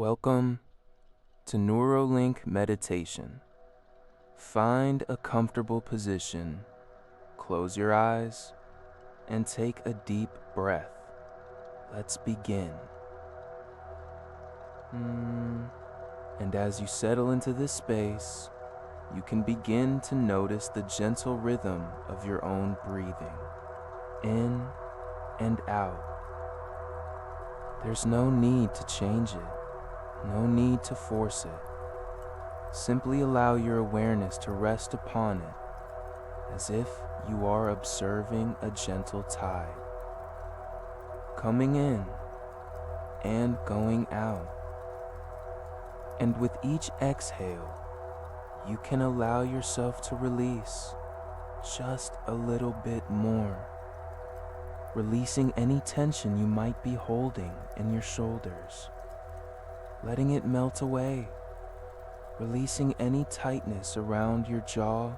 Welcome to Neurolink meditation. Find a comfortable position, close your eyes, and take a deep breath. Let's begin. And as you settle into this space, you can begin to notice the gentle rhythm of your own breathing, in and out. There's no need to change it. No need to force it. Simply allow your awareness to rest upon it as if you are observing a gentle tide, coming in and going out. And with each exhale, you can allow yourself to release just a little bit more, releasing any tension you might be holding in your shoulders, letting it melt away, releasing any tightness around your jaw,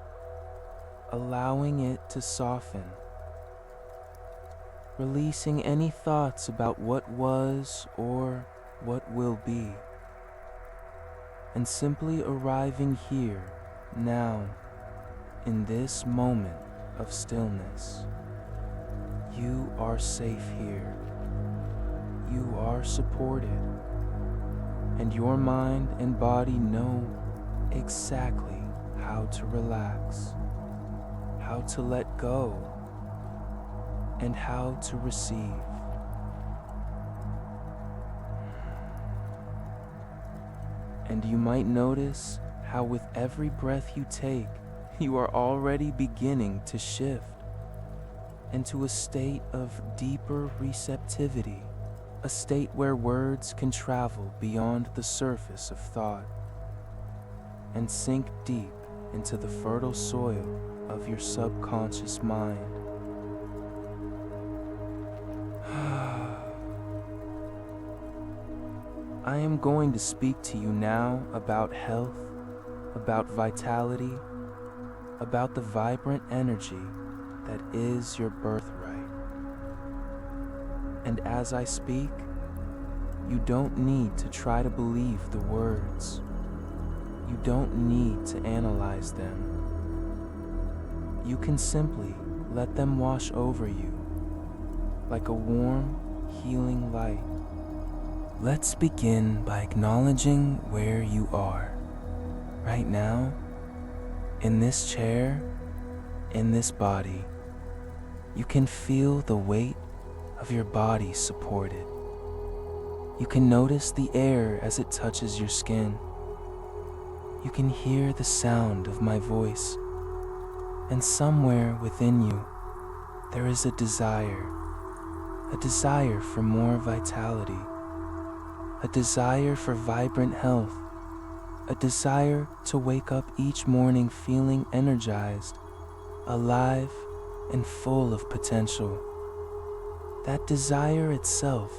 allowing it to soften, releasing any thoughts about what was or what will be, and simply arriving here, now, in this moment of stillness. You are safe here. You are supported. And your mind and body know exactly how to relax, how to let go, and how to receive. And you might notice how with every breath you take, you are already beginning to shift into a state of deeper receptivity, a state where words can travel beyond the surface of thought and sink deep into the fertile soil of your subconscious mind. I am going to speak to you now about health, about vitality, about the vibrant energy that is your birthright. And as I speak, you don't need to try to believe the words. You don't need to analyze them. You can simply let them wash over you like a warm, healing light. Let's begin by acknowledging where you are. Right now, in this chair, in this body, you can feel the weight of your body supported. You can notice the air as it touches your skin. You can hear the sound of my voice. And somewhere within you, there is a desire for more vitality, a desire for vibrant health, a desire to wake up each morning feeling energized, alive, and full of potential. That desire itself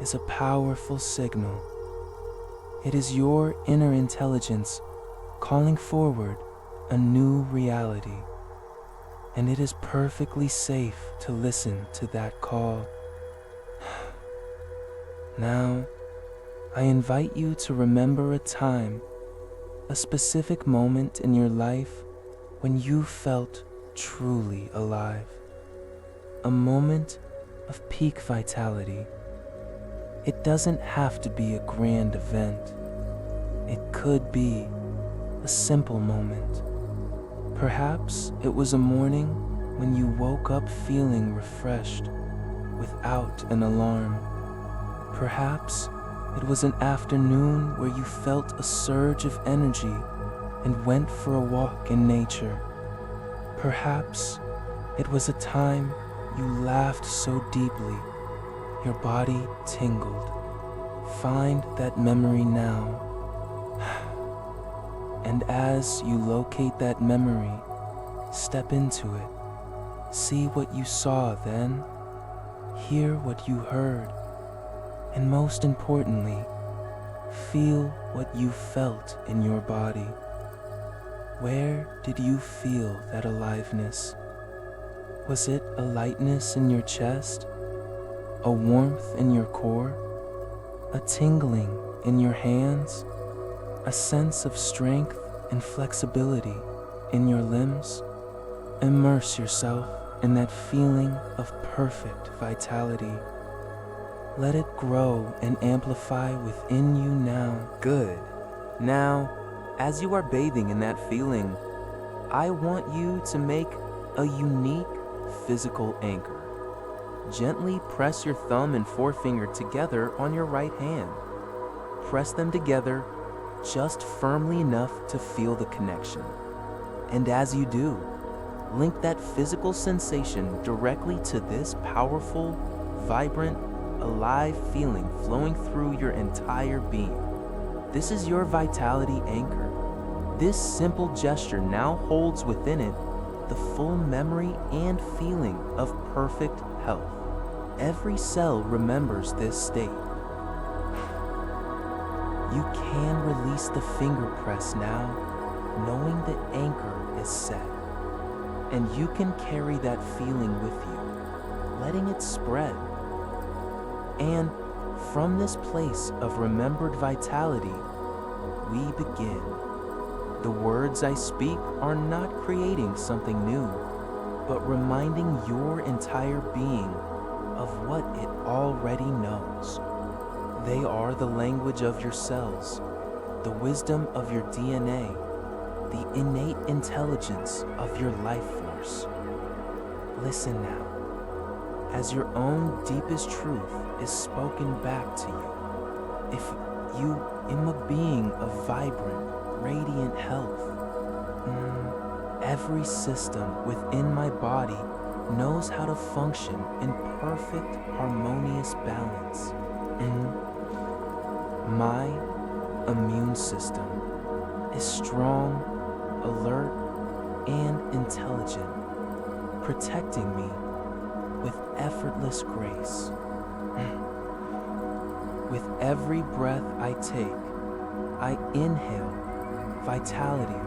is a powerful signal. It is your inner intelligence calling forward a new reality, and it is perfectly safe to listen to that call. Now, I invite you to remember a time, a specific moment in your life when you felt truly alive, a moment of peak vitality. It doesn't have to be a grand event. It could be a simple moment. Perhaps it was a morning when you woke up feeling refreshed without an alarm. Perhaps it was an afternoon where you felt a surge of energy and went for a walk in nature. Perhaps it was a time you laughed so deeply, your body tingled. Find that memory now. And as you locate that memory, step into it. See what you saw then, hear what you heard, and most importantly, feel what you felt in your body. Where did you feel that aliveness? Was it a lightness in your chest? A warmth in your core? A tingling in your hands, a sense of strength and flexibility in your limbs. Immerse yourself in that feeling of perfect vitality. Let it grow and amplify within you now. Good. Now, as you are bathing in that feeling, I want you to make a unique physical anchor. Gently press your thumb and forefinger together on your right hand. Press them together just firmly enough to feel the connection. And as you do, link that physical sensation directly to this powerful, vibrant, alive feeling flowing through your entire being. This is your vitality anchor. This simple gesture now holds within it the full memory and feeling of perfect health. Every cell remembers this state. You can release the finger press now, knowing the anchor is set. And you can carry that feeling with you, letting it spread. And from this place of remembered vitality, we begin. The words I speak are not creating something new, but reminding your entire being of what it already knows. They are the language of your cells, the wisdom of your DNA, the innate intelligence of your life force. Listen now, as your own deepest truth is spoken back to you. If you am a being of vibrant, radiant health, every system within my body knows how to function in perfect, harmonious balance. My immune system is strong, alert, and intelligent, protecting me with effortless grace. With every breath I take, I inhale vitality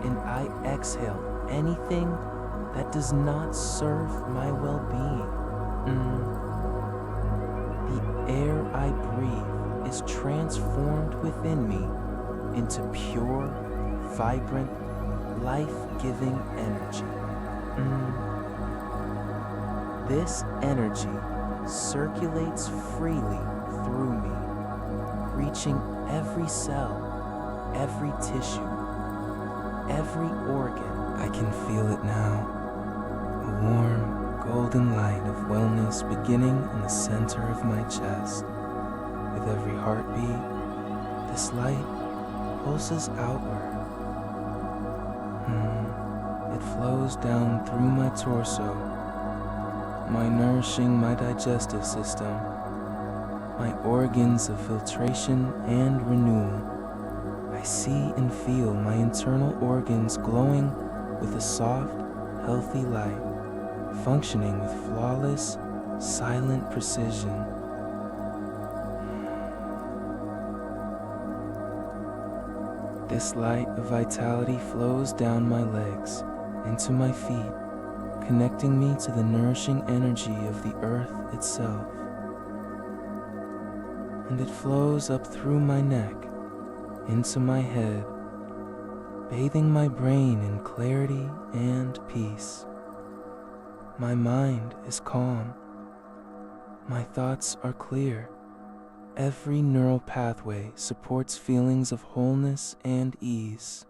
and I exhale anything that does not serve my well-being. The air I breathe is transformed within me into pure, vibrant, life-giving energy. This energy circulates freely through me, reaching every cell, every tissue, every organ. I can feel it now, a warm, golden light of wellness beginning in the center of my chest. With every heartbeat, this light pulses outward. It flows down through my torso, nourishing my digestive system, my organs of filtration and renewal. I see and feel my internal organs glowing with a soft, healthy light, functioning with flawless, silent precision. This light of vitality flows down my legs, into my feet, connecting me to the nourishing energy of the earth itself. And it flows up through my neck, into my head, bathing my brain in clarity and peace. My mind is calm. My thoughts are clear. Every neural pathway supports feelings of wholeness and ease.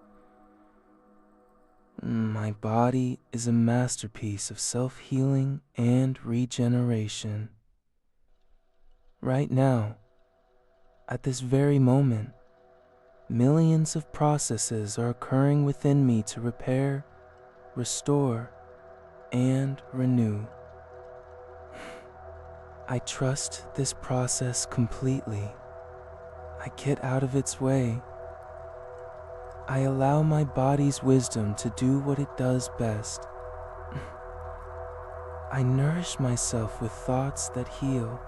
My body is a masterpiece of self-healing and regeneration. Right now, at this very moment, millions of processes are occurring within me to repair, restore, and renew. I trust this process completely. I get out of its way. I allow my body's wisdom to do what it does best. I nourish myself with thoughts that heal.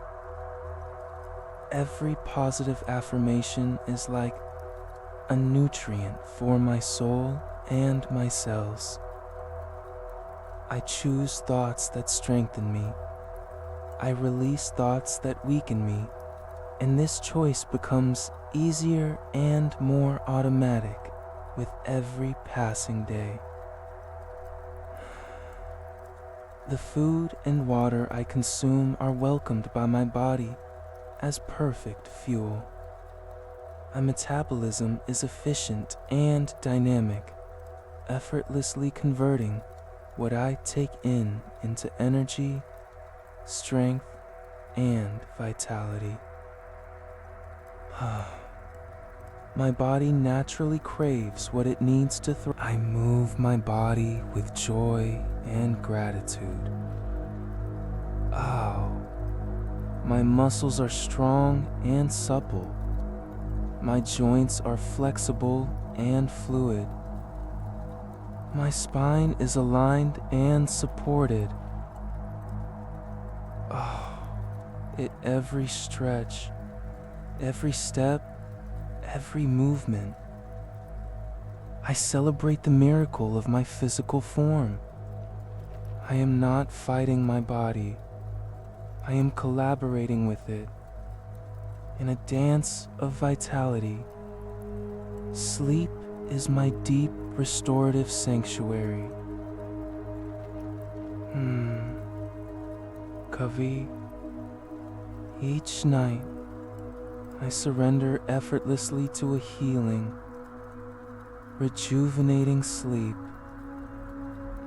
Every positive affirmation is like a nutrient for my soul and my cells. I choose thoughts that strengthen me. I release thoughts that weaken me, and this choice becomes easier and more automatic with every passing day. The food and water I consume are welcomed by my body as perfect fuel. My metabolism is efficient and dynamic, effortlessly converting what I take in into energy, strength, and vitality. My body naturally craves what it needs to thrive. I move my body with joy and gratitude. My muscles are strong and supple. My joints are flexible and fluid. My spine is aligned and supported. At every stretch, every step, every movement, I celebrate the miracle of my physical form. I am not fighting my body. I am collaborating with it in a dance of vitality. Sleep is my deep restorative sanctuary. Kavi. Each night, I surrender effortlessly to a healing, rejuvenating sleep.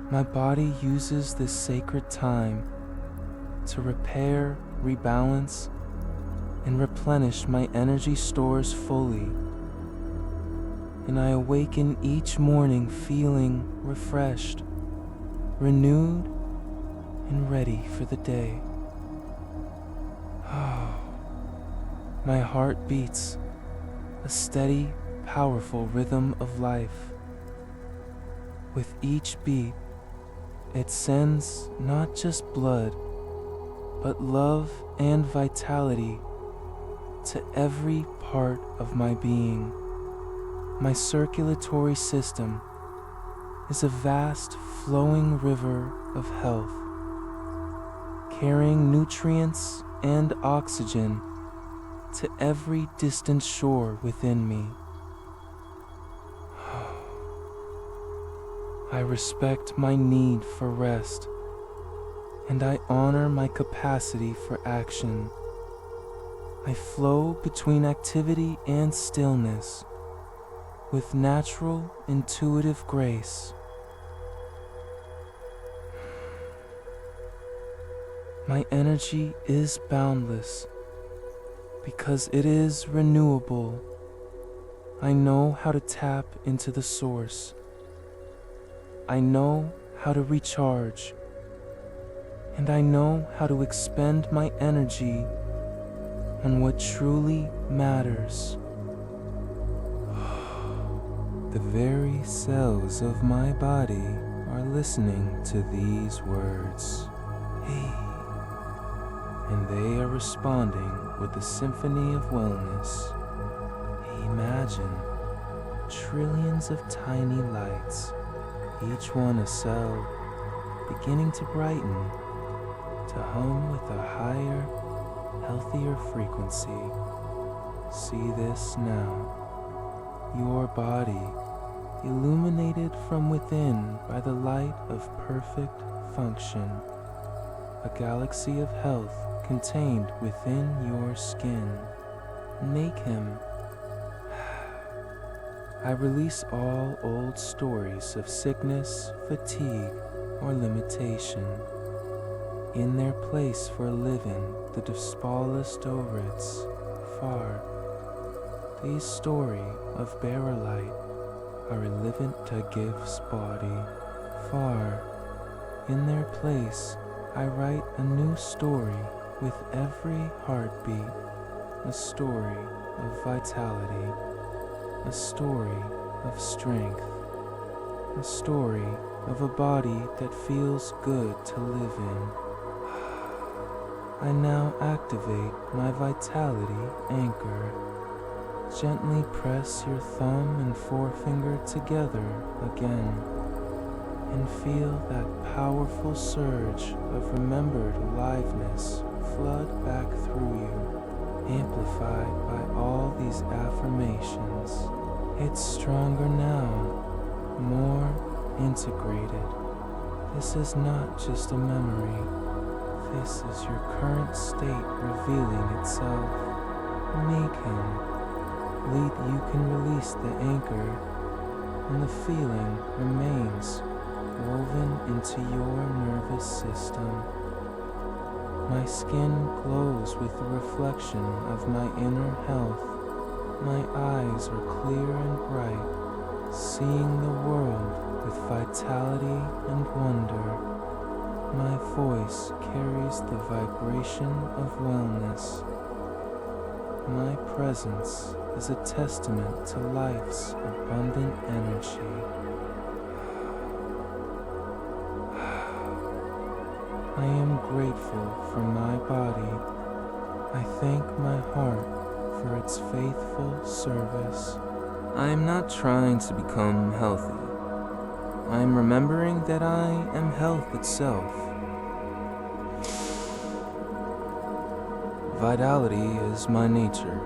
My body uses this sacred time to repair, rebalance, and replenish my energy stores fully. And I awaken each morning feeling refreshed, renewed, and ready for the day. My heart beats a steady, powerful rhythm of life. With each beat, it sends not just blood, but love and vitality to every part of my being. My circulatory system is a vast, flowing river of health, carrying nutrients and oxygen to every distant shore within me. I respect my need for rest, and I honor my capacity for action. I flow between activity and stillness with natural, intuitive grace. My energy is boundless because it is renewable. I know how to tap into the source. I know how to recharge, and I know how to expend my energy on what truly matters. The very cells of my body are listening to these words. Hey. And they are responding with a symphony of wellness. Imagine trillions of tiny lights, each one a cell, beginning to brighten, to hum with a higher, healthier frequency. See this now. Your body, illuminated from within by the light of perfect function. A galaxy of health contained within your skin. Make him. I release all old stories of sickness, fatigue, or limitation. In their place for living the Despalis Dorits, far. These story of bearer light are relevant to gifts body, far. In their place, I write a new story with every heartbeat, a story of vitality, a story of strength, a story of a body that feels good to live in. I now activate my vitality anchor. Gently press your thumb and forefinger together again, and feel that powerful surge of remembered aliveness flood back through you, amplified by all these affirmations. It's stronger now, more integrated. This is not just a memory. This is your current state revealing itself. Make him. You can release the anchor, and the feeling remains woven into your nervous system. My skin glows with the reflection of my inner health. My eyes are clear and bright, seeing the world with vitality and wonder. My voice carries the vibration of wellness. My presence is a testament to life's abundant energy. I am grateful for my body. I thank my heart for its faithful service. I am not trying to become healthy. I am remembering that I am health itself. Vitality is my nature.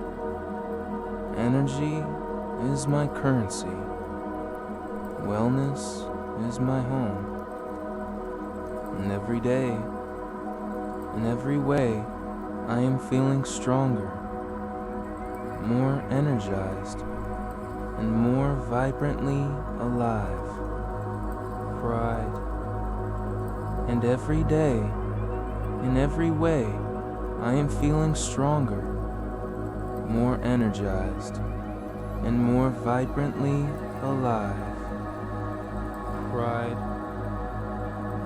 Energy is my currency. Wellness is my home. And every day, in every way, I am feeling stronger, more energized, and more vibrantly alive. Pride. And every day, in every way, I am feeling stronger, more energized, and more vibrantly alive. Pride.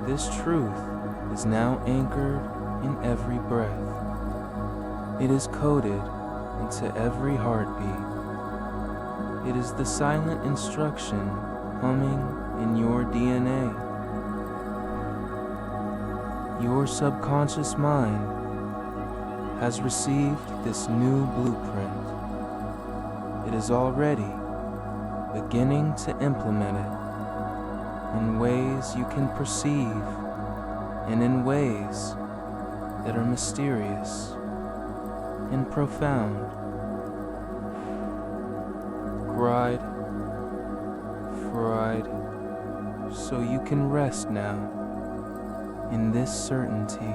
This truth is now anchored in every breath. It is coded into every heartbeat. It is the silent instruction humming in your DNA. Your subconscious mind has received this new blueprint. It is already beginning to implement it in ways you can perceive and in ways that are mysterious and profound. Pride, so you can rest now in this certainty.